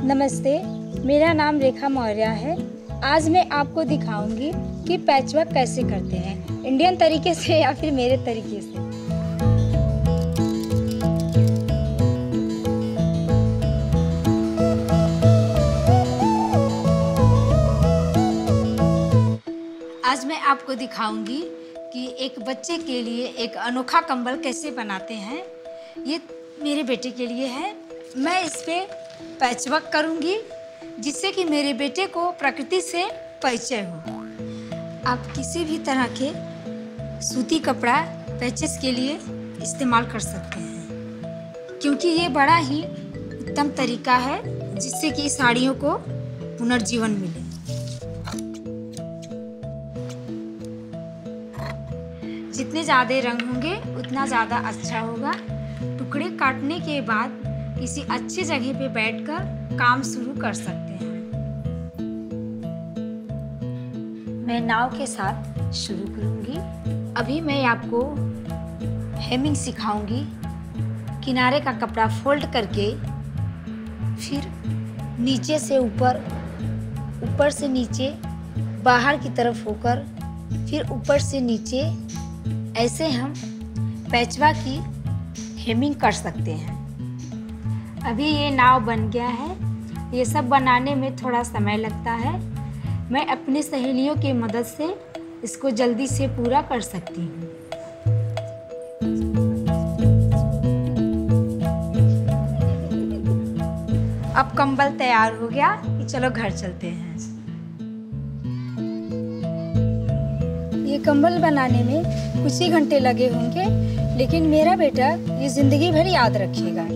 नमस्ते, मेरा नाम रेखा मौर्य है। आज मैं आपको दिखाऊंगी कि पैचवर्क कैसे करते हैं, इंडियन तरीके से या फिर मेरे तरीके से। आज मैं आपको दिखाऊंगी कि एक बच्चे के लिए एक अनोखा कंबल कैसे बनाते हैं। ये मेरे बेटे के लिए है। मैं इस पे पैचवर्क करूंगी जिससे कि मेरे बेटे को प्रकृति से परिचय हो। आप किसी भी तरह के सूती कपड़ा पैचेस के लिए इस्तेमाल कर सकते हैं, क्योंकि ये बड़ा ही उत्तम तरीका है जिससे कि साड़ियों को पुनर्जीवन मिले। जितने ज़्यादा रंग होंगे उतना ज़्यादा अच्छा होगा। टुकड़े काटने के बाद किसी अच्छी जगह पे बैठकर काम शुरू कर सकते हैं। मैं नाव के साथ शुरू करूंगी। अभी मैं आपको हेमिंग सिखाऊंगी। किनारे का कपड़ा फोल्ड करके फिर नीचे से ऊपर, ऊपर से नीचे, बाहर की तरफ होकर फिर ऊपर से नीचे, ऐसे हम पैचवर्क की हेमिंग कर सकते हैं। अभी ये नाव बन गया है। ये सब बनाने में थोड़ा समय लगता है। मैं अपनी सहेलियों की मदद से इसको जल्दी से पूरा कर सकती हूँ। अब कंबल तैयार हो गया कि चलो घर चलते हैं। ये कंबल बनाने में कुछ ही घंटे लगे होंगे, लेकिन मेरा बेटा ये जिंदगी भर याद रखेगा।